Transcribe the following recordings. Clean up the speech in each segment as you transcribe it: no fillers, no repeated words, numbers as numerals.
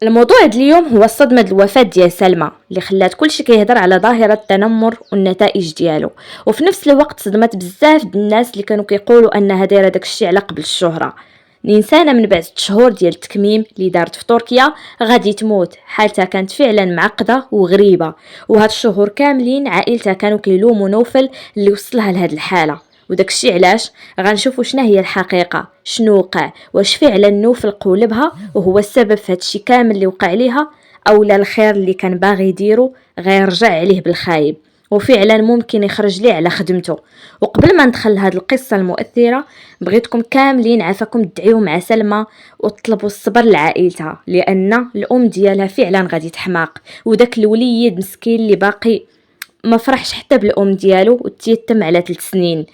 الموضوع د اليوم هو الصدمة د الوفاة ديال سلمى اللي خلات كلشي كيهضر على ظاهرة التنمر والنتائج ديالو، وفي نفس الوقت صدمت بزاف د الناس اللي كانوا كيقولوا انها دايره داكشي على قبل الشهرة. الانسانه من بعد 6 شهور ديال التكميم اللي دارت في تركيا غادي تموت، حالتها كانت فعلا معقده وغريبه، وهاد الشهور كاملين عائلتها كانوا كيلوموا نوفل اللي وصلها لهاد الحاله. وداكشي علاش غنشوفوا شنو هي الحقيقه، شنو وقع، واش فعلا نوفل قولبها وهو السبب في هادشي كامل اللي وقع ليها، او لا الخير اللي كان باغي يديرو غيرجع عليه بالخايب وفعلا ممكن يخرج ليه على خدمته. وقبل ما ندخل لهاد القصة المؤثرة بغيتكم كاملين عافاكم تدعيو مع سلمى وتطلبوا الصبر لعائلتها، لان الام ديالها فعلا غادي تحماق، وداك الوليد مسكين اللي باقي ما فرحش حتى بالام ديالو وتيتم على 3 سنين.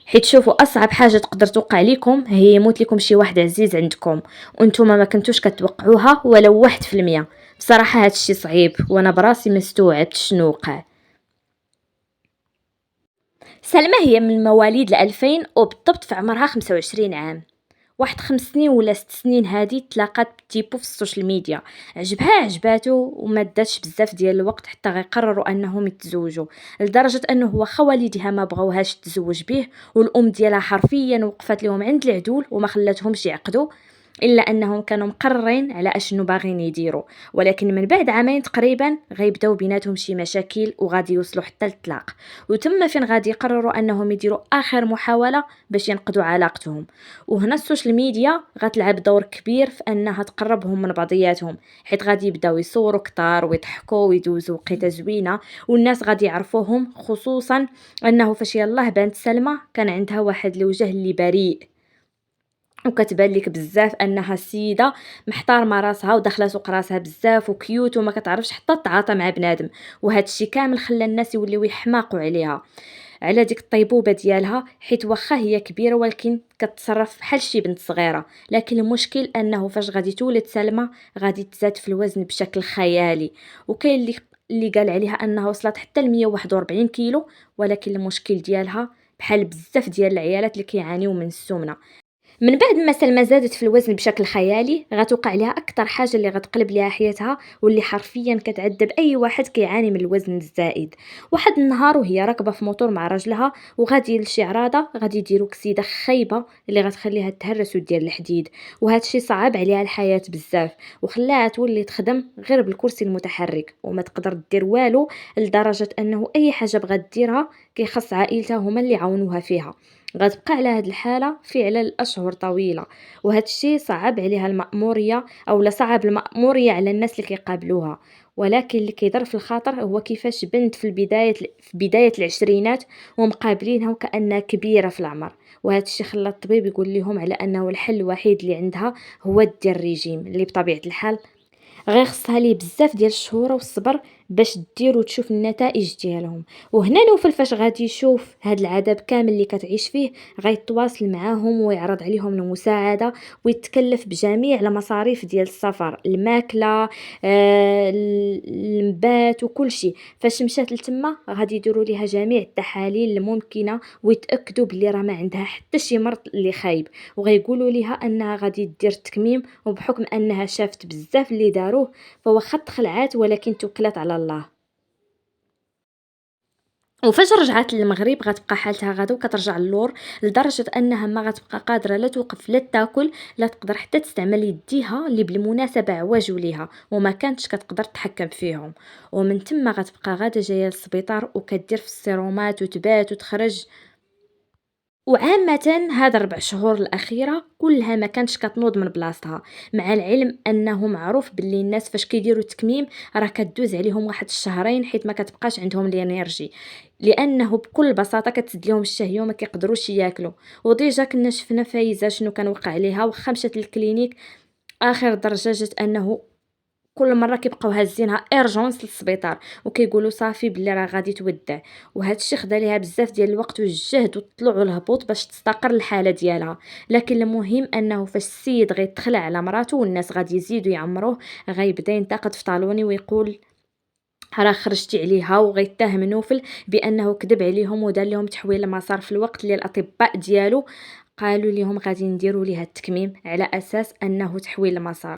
حيت شوفوا اصعب حاجه تقدر توقع لكم هي يموت لكم شي واحد عزيز عندكم وانتم ما كنتوش كتوقعوها ولو 1%. بصراحه هادشي صعيب وانا براسي ما استوعبت شنو وقع. سلمى هي من مواليد 2000 وبالضبط في عمرها 25 عام. واحد 5 سنين ولا 6 سنين هادي تلاقات بتيبو في السوشيال ميديا، عجباتو وما داتش بزاف ديال الوقت حتى غيقرروا انهم يتزوجوا، لدرجه انه هو خواليدها ما بغاوهاش تزوج به، والام ديالها حرفيا وقفت لهم عند العدول وما خلاتهمش يعقدوا، الا انهم كانوا مقررين على اشنو باغيين يديروا. ولكن من بعد عامين تقريبا غيبداو بيناتهم شي مشاكل وغادي يوصلوا حتى للطلاق، وتم فين غادي يقرروا انهم يديروا اخر محاوله باش ينقذوا علاقتهم. وهنا السوشيال ميديا غتلعب دور كبير في انها تقربهم من بعضياتهم، حيت غادي يبداو يصوروا كتار ويضحكوا ويدوزوا وقيته زوينه، والناس غادي يعرفوهم، خصوصا انه فاش يلاه بنت سلمى كان عندها واحد الوجه اللي بريء، وكتبان لك بزاف انها السيده محتارمه راسها وداخله سوق راسها بزاف وكيوت وما كتعرفش حتى تتعاطى مع بنادم. وهذا الشيء كامل خلى الناس يوليو يحماقوا عليها على ديك الطيبوبه ديالها، حيت واخا هي كبيره ولكن كتصرف بحال شي بنت صغيره. لكن المشكل انه فاش غادي تولد سلمى غادي تزاد في الوزن بشكل خيالي، وكاين اللي قال عليها انها وصلت حتى ل 141 كيلو. ولكن المشكل ديالها بحال بزاف ديال العيالات اللي كيعانيو من السمنه، من بعد ما سلمى زادت في الوزن بشكل خيالي غتوقع لها اكثر حاجه اللي غتقلب ليها حياتها واللي حرفيا كتعذب اي واحد كيعاني من الوزن الزائد. واحد النهار وهي راكبه في موطور مع راجلها وغادي لشي عراضه غادي يديروا كسيده خايبه اللي غتخليها تهرس ودير الحديد، وهذا الشيء صعب عليها الحياه بزاف وخلاها تولي تخدم غير بالكرسي المتحرك وما تقدر دير والو، لدرجه انه اي حاجه بغات ديرها كيخص عائلتها هما اللي عاونوها فيها. غتبقى على هاد الحالة فعلا الأشهر طويلة، وهاد الشي صعب عليها المأمورية أو لا صعب المأمورية على الناس اللي كيقابلوها. ولكن اللي كيضر في الخاطر هو كيفاش بنت في بداية العشرينات ومقابلينها وكأنها كبيرة في العمر. وهذا الشيء خلى الطبيب يقول لهم على أنه الحل الوحيد اللي عندها هو دير الريجيم اللي بطبيعة الحال غير خصها ليه بزاف ديال الشهورة والصبر باش دير وتشوف النتائج ديالهم. وهنا نوفل فاش غادي يشوف هاد العذاب كامل اللي كتعيش فيه غيتواصل معاهم ويعرض عليهم المساعدة ويتكلف بجميع المصاريف ديال السفر، الماكلة، المبات وكل شيء. فاش مشات لتما غادي يديروا ليها جميع التحاليل الممكنة ويتأكدوا بلي راه ما عندها حتى شي مرض اللي خايب، وغيقولوا ليها انها غادي دير التكميم، وبحكم انها شافت بزاف اللي داروه فواخا تخلعات ولكن توكلت على الله. وفاش رجعت للمغرب غتبقى حالتها غدا وكترجع للور، لدرجه انها ما غتبقى قادره لا توقف لا تاكل لا تقدر حتى تستعمل يديها اللي بالمناسبه عواجوا ليها وما كانتش كتقدر تحكم فيهم. ومن تما غتبقى غاده جايه للسبيطار وكدير في السيرومات وتبات وتخرج. وعامة هاد 4 شهور الأخيرة كلها ما كانتش كتنوض من بلاصتها، مع العلم أنه معروف باللي الناس فاش كيديروا التكميم راه كدوز عليهم واحد الشهرين حيت ما كتبقاش عندهم الانرجي، لأنه بكل بساطة كتسد لهم الشهية وما كيقدروش ياكلوا. وديجا كنا شفنا فايزة شنو كان وقع عليها وخا مشات للكلينيك آخر درجة جات أنه كل مره كيبقاو هازينها ايرجونس للسبيطار وكيقولوا صافي بلي راه غادي تودع. وهذا الشيء خدا ليها بزاف ديال الوقت والجهد والطلوع والهبوط باش تستقر الحاله ديالها. لكن المهم انه فاش السيد غيتخلع على مراته والناس غادي يزيدوا يعمروه غيبدا ينتقد في طالوني ويقول راه خرجتي عليها، وغيتهم نوفل بانه كذب عليهم ودار لهم تحويل المسار في الوقت اللي الاطباء ديالو قالوا لهم غادي نديروا ليها التكميم على اساس انه تحويل المسار.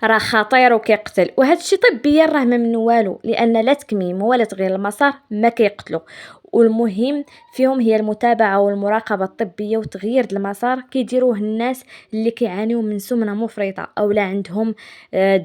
راه خطير وكيقتل، وهذا الشيء طبيا راه ما منه والو، لان لا تكميم ولا تغيير المسار ما كيقتلو. والمهم فيهم هي المتابعه والمراقبه الطبيه، وتغيير المسار كيديروه الناس اللي كيعانيو من سمنه مفرطه او لا عندهم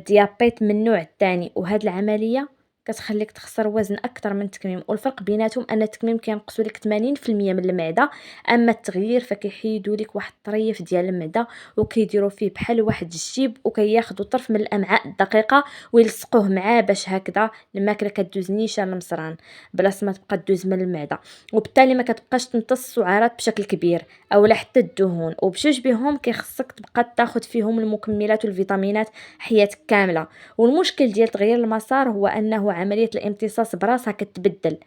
ديابيت من النوع الثاني. وهاد العمليه كتخليك تخسر وزن اكثر من التكميم، والفرق بيناتهم ان التكميم كينقصوا لك 80% من المعده، اما التغيير فكيحيدوا لك واحد الطريف ديال المعده وكيديروا فيه بحال واحد الجيب، وكياخذوا طرف من الامعاء الدقيقه ويلصقوه معاه باش هكذا الماكله كدوز نيشان المصران بلاص ما تبقى تدوز من المعده، وبالتالي ما كتبقاش تمتص السعرات بشكل كبير او لا حتى الدهون. وبجوج بهم كيخصك تبقى تاخذ فيهم المكملات والفيتامينات حياتك كامله. والمشكل ديال تغيير المسار هو انه عمليه الامتصاص براسها كتبدل.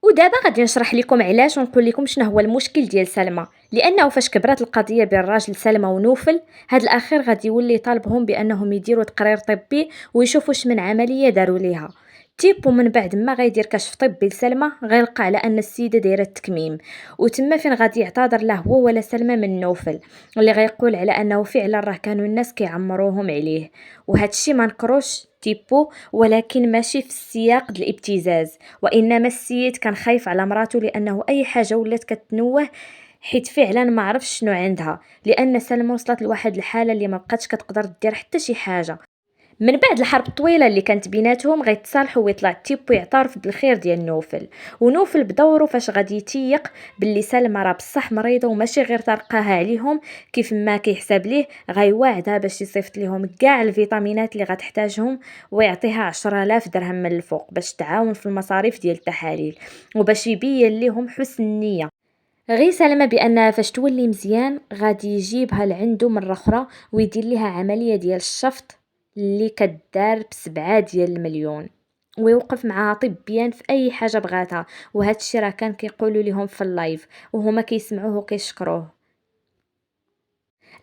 ودابا غادي نشرح لكم علاش ونقول لكم شنو هو المشكل ديال سلمى، لانه فاش كبرات القضيه بين الراجل سلمى ونوفل، هاد الاخير غادي يولي طالبهم بانهم يديروا تقرير طبي ويشوفوا من عمليه داروا ليها. تيبو من بعد ما غيدير كشف طبي لسلمى غيلقى على ان السيده دايره التكميم، وتما فين غادي يعتذر له هو ولا سلمى من نوفل، اللي غيقول على انه فعلا راه كانوا الناس كيعمروهم عليه. وهذا الشيء ما نكروش تيبو، ولكن ماشي في السياق ديال الابتزاز، وانما السيد كان خايف على مراته لانه اي حاجه ولات كتنوه، حيت فعلا ما عرفش شنو عندها، لان سلمى وصلت لواحد الحاله اللي ما بقاتش كتقدر دير حتى شي حاجه. من بعد الحرب الطويله اللي كانت بيناتهم غيتصالحوا ويطلع تيبو يعترف بالخير ديال نوفل. ونوفل بدوره فاش غادي يتيق باللي سلمى راه بصح مريضه وماشي غير ترقاها عليهم كيف ما كيحسب ليه، غيواعدها باش يصيفط لهم كاع الفيتامينات اللي غتحتاجهم، ويعطيها 10,000 درهم من الفوق باش تعاون في المصاريف ديال التحاليل، وباش يبين لهم حسن النيه. غير سلمى بانها فاش تولي مزيان غادي يجيبها لعندو مره اخرى ويدير لها عمليه ديال الشفط اللي كدار ب7 ديال المليون، ويوقف معها طبيا في اي حاجه بغاتها. وهذا الشيء راه كان كيقولوا لهم في اللايف وهما كيسمعوه وكيشكروه.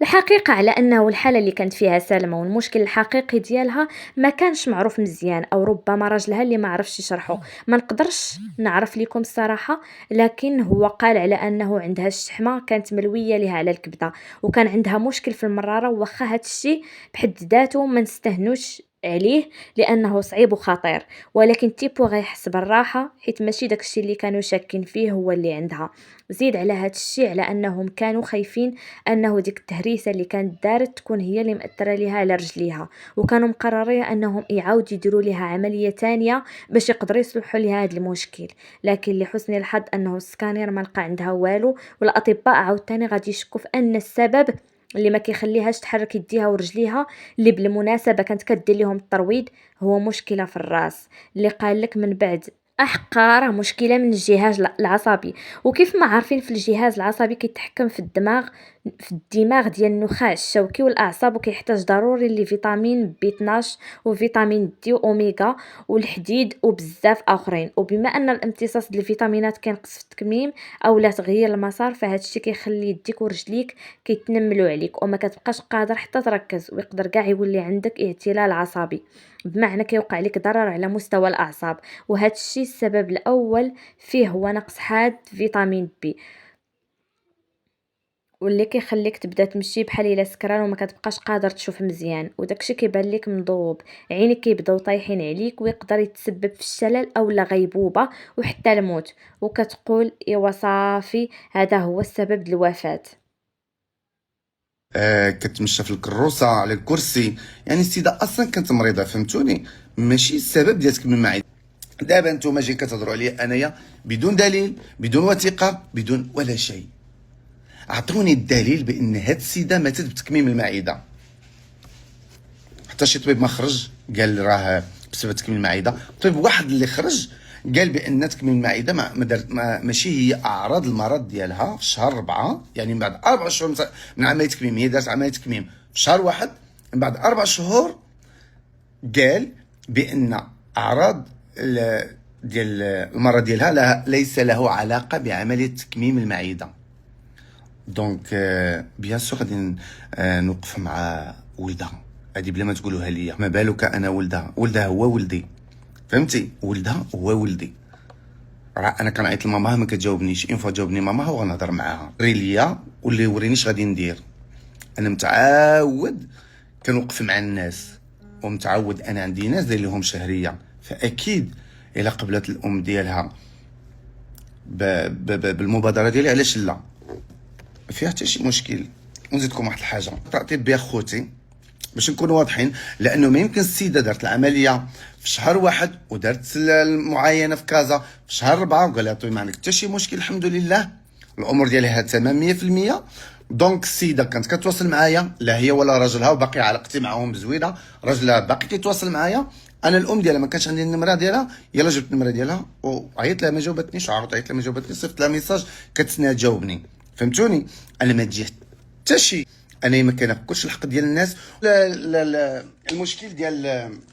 الحقيقة على أنه الحالة اللي كانت فيها سلمى والمشكل الحقيقي ديالها ما كانش معروف مزيان، أو ربما راجلها اللي ما عرفش يشرحه، ما نقدرش نعرف لكم الصراحة. لكن هو قال على أنه عندها الشحمة كانت ملوية لها على الكبدة، وكان عندها مشكل في المرارة، وخا هاد الشي بحد ذاته ما نستهنوش عليه لانه صعيب وخطير، ولكن تيبو غيحس بالراحه حيت ماشي داكشي اللي كانوا شاكين فيه هو اللي عندها. زيد على هاد الشي على انهم كانوا خايفين انه ديك التهريسه اللي كانت دارت تكون هي اللي مأثره ليها على رجليها، وكانوا مقررين انهم يعاودوا يديروا ليها عمليه تانية باش يقدروا يصلحوا لها هاد المشكل. لكن لحسن الحظ انه السكانير ما لقى عندها والو، والاطباء عاوتاني غادي يشكوا في ان السبب اللي ما كيخليهاش تحرك يديها ورجليها، اللي بالمناسبه كانت كدير لهم الترويض، هو مشكله في الراس، اللي قال لك من بعد احقا راه مشكله من الجهاز العصبي. وكيف ما عارفين في الجهاز العصبي كيتحكم في الدماغ ديال النخاع الشوكي والاعصاب، وكيحتاج ضروري لفيتامين بي 12 وفيتامين دي اوميغا والحديد وبزاف اخرين. وبما ان الامتصاص ديال الفيتامينات كينقص في التكميم او لا تغيير المسار، فهاد الشيء كيخلي يديك ورجليك كيتنملوا عليك وما كتبقاش قادر حتى تركز، ويقدر كاع يولي عندك اعتلال عصبي، بمعنى كيوقع لك ضرر على مستوى الاعصاب. وهذا الشيء السبب الاول فيه هو نقص حاد فيتامين بي، واللي كيخليك تبدا تمشي بحال الا سكران وما كتبقاش قادر تشوف مزيان، وداكشي كيبان لك مضوب، عينيك كيبداو طايحين عليك، ويقدر يتسبب في الشلل او لا غيبوبه وحتى الموت. وكتقول ايوا صافي هذا هو السبب الوفاه. كتمشى في الكروسه على الكرسي، يعني السيده اصلا كانت مريضه، فهمتوني؟ ماشي السبب ديال تكميم المعده. دابا نتوما جايين كتهضروا عليا انايا بدون دليل، بدون وثيقه، بدون ولا شيء. اعطوني الدليل بان هاد السيده ماتت بتكميم المعده. حتى شي طبيب ما خرج قال راه بسبب تكميم المعده. طبيب واحد اللي خرج قال بان تكميم المعده ماشي هي اعراض المرض ديالها في شهر 4، يعني من بعد 4 شهور من عمليه تكميم. هي دارت عمليه تكميم في شهر 1، من بعد 4 شهور قال بان اعراض ديال المرض ديالها ليس له علاقه بعمليه تكميم المعده. دونك بيان سور غادي نوقف مع ولدها هادي بلا ما تقولوها ليا. ما بالك انا ولدها هو ولدي، فهمتي؟ ولدها هو ولدي. راه انا كنعيط لماماها ما كتجاوبنيش، اون فوا جاوبني ماماها وغنهضر معاها. ري ليا واللي يورينيش غادي ندير. انا متعود كنوقف مع الناس ومتعود انا عندي ناس داير لهم شهريه، فاكيد الا قبلت الام ديالها بالمبادره ديالي علاش لا، ما فيها حتى شي مشكل. ونزيدكم واحد الحاجه تعطي بها خوتي باش نكونوا واضحين، لانه ما يمكن السيده دارت العمليه في شهر واحد ودارت المعاينه في كازا في شهر 4 وقال لها طوي ما عندك حتى شي مشكل الحمد لله الامور ديالها تمام 100%. دونك السيده كانت كتواصل معايا، لا هي ولا راجلها، وباقي علاقتي معاهم زوينه، راجلها باقي كيتواصل معايا. انا الام ديالها ما كانش عندي النمره ديالها، يلا جبت النمره ديالها وعيطت لها ما جاوبتنيش، عاودت عيطت لها ما جاوبتنيش، صيفط لها ميساج كتسنى تجاوبني. فهمتوني؟ انا ما تجي حتى شي، انا ما كناكلش الحق ديال الناس. لا لا لا المشكل ديال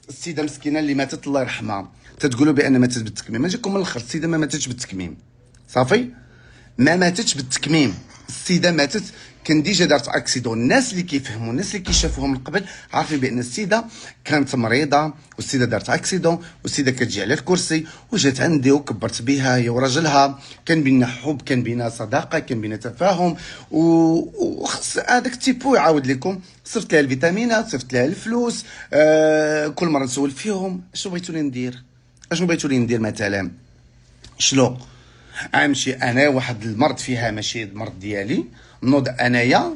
السيده مسكينه اللي ماتت الله يرحمها تتقولوا بان ماتت بالتكميم، نجيكم من الاخر، السيده ما ماتتش بالتكميم صافي، ما ماتتش بالتكميم، السيده ماتت كان ديجا دارت اكسيدون. الناس اللي كيفهموا الناس اللي كيشافوها من قبل عارفين بان السيده كانت مريضه والسيده دارت اكسيدون والسيده كتجي على الكرسي وجات عندي وكبرت بها هي وراجلها، كان بينا حب، كان بينا صداقه، كان بينا تفاهم، وخص هذاك التيبو يعاود لكم. صرفت لها الفيتامينات، صرفت لها الفلوس، كل مره نسول فيهم اشنو بغيتوني ندير، اشنو بغيتوني ندير مثلا، شنو غنمشي انا واحد المرض فيها ماشي المرض ديالي، نوض انايا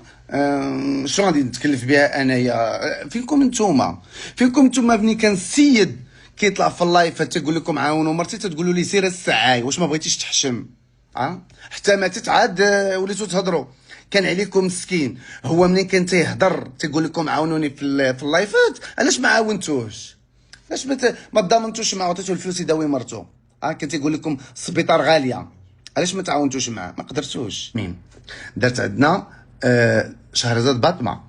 شنو غادي نتكلف بها انايا؟ فينكم نتوما، فينكم نتوما ملي كان السيد كيطلع في اللايف تيقول لكم عاونوا مرتي تقولوا لي سير السعاي، واش ما بغيتيش تحشم؟ حتى ماتت عاد وليتو تهضروا، كان عليكم مسكين. هو منين كان تيهضر تيقول لكم عاونوني في اللايفات، علاش ما عاونتوش؟ علاش ما ضامنتوش معاه عطيتو الفلوس يداوي مرتو؟ كان تيقول لكم السبيطار غاليه، علاش ما تعاونتوش معاه؟ ما قدرتوش. مين درت عندنا شهرزاد باطمه،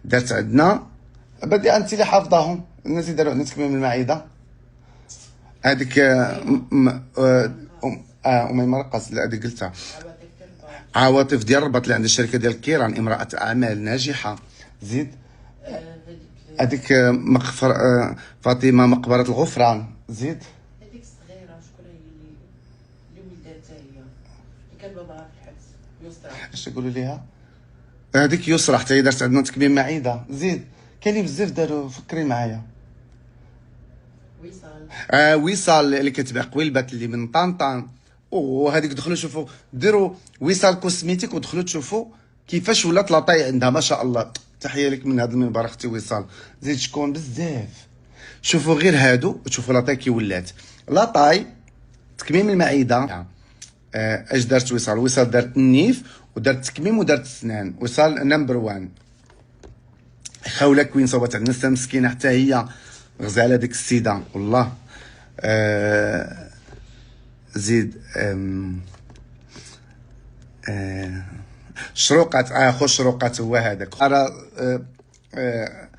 درت عندنا بدي انت اللي حافظاهم الناس اللي داروا عندنا تكميم المعده، هذيك اميمه رقص، لا هذيك قلتها عواطف ديال الرباط اللي عند الشركه ديال كيران، امراه اعمال ناجحه. زيد هذيك فاطمه مقبره الغفران. زيد هذيك الصغيره شكون هي اللي ولداتها هي اللي كان باباها في الحبس، يسرى. اش تقولوا ليها؟ هذيك يسرى حتى هي دارت عندنا تكميم معده. زيد كاينين بزاف داروا، فكري معايا. وصال وصال اللي كتبيع قويلبات اللي من طنطان، وهذيك دخلوا شوفوا ديروا وصال كوسميتيك ودخلوا تشوفوا كيفاش ولات لاطاي عندها ما شاء الله. تحيه لك من هذا المنبر اختي وصال. زيد شكون بزاف، شوفوا غير هادو وتشوفوا لاطاي كي ولات. لاطاي تكميم المعده اش دارت وصال؟ وصال دارت النيف ودارت تكميم ودارت السنان. وصال نمبر 1. خاوله كوين صوبت عندنا السا مسكينه حتى هي غزاله ديك السيده والله. زيد شروقات خو شروقات هو هذاك.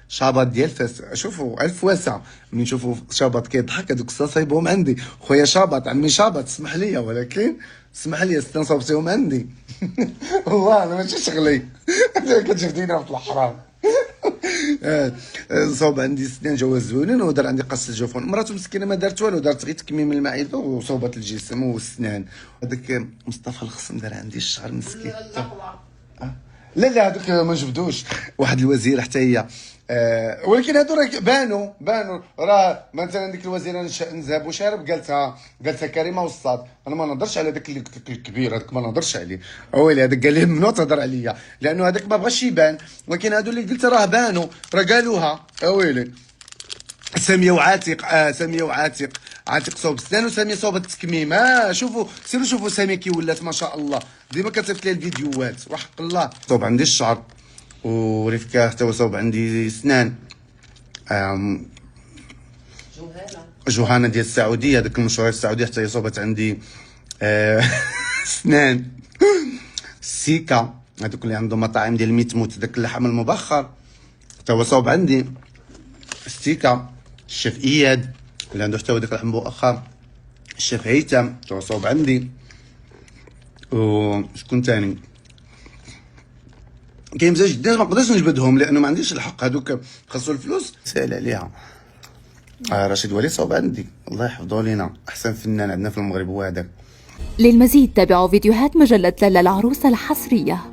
شابط ديال فاس، شوفوا الف واسع ملي نشوفوا شابط كيضحك هذوك صايبهم عندي. خويا شابط عمي شابط اسمح لي، ولكن اسمح لي استنصبتهم عندي والله انا ماشي شغلي كتشوفني في الحرام. صوب عندي سنان جواز زوينين ودار عندي قص الجفون. مراتو مسكينه ما دارت والو، دارت غير تكميم المعده وصوبات الجسم والسنان. هذاك مصطفى الخصم دار عندي الشعر مسكين. لا لا هذوك ما جبدوش. واحد الوزير حتى هي ولكن هادو راه بانوا راه مثلا ديك الوزيره نزهب وشارب قالتها كريمه والصاد. انا ما نهضرش على داك الكبير، هذاك ما نهضرش عليه. ويلي هذاك قال لي ممنوع تهضر عليا لانه هذاك ما بغاش يبان، ولكن هادو اللي قلت راه بانوا، راه قالوها. ويلي ساميه وعاتق، ساميه وعاتق، عاتق صوب السنان وساميه صوب التكميم. شوفوا سيروا شوفوا ساميه كي ولات ما شاء الله، ديما كتصيفط لي الفيديوهات وحق الله. صوب عندي الشعر ورفكه حتى هو صوب عندي سنان. جوهانه ديال السعوديه، هذاك المشروع السعودي حتى هي صوبت عندي سنان. سيكا هذوك اللي عندهم مطاعم ديال ميتموت داك اللحم المبخر حتى هو صوب عندي. ستيكا الشيف اياد اللي عنده حتى هو داك اللحم مبخر. الشيف هيثم حتى هو صوب عندي. وشكون تاني كاين بزاف جدا ما نقدرش نجبدهم لانه ما عنديش الحق، هذوك خاصو الفلوس سهل عليها. رشيد وليد صوب عندي، الله يحفظه لينا، احسن فنان عندنا في المغرب هو هذاك. للمزيد تابعوا فيديوهات مجلة لالا العروسة الحصرية.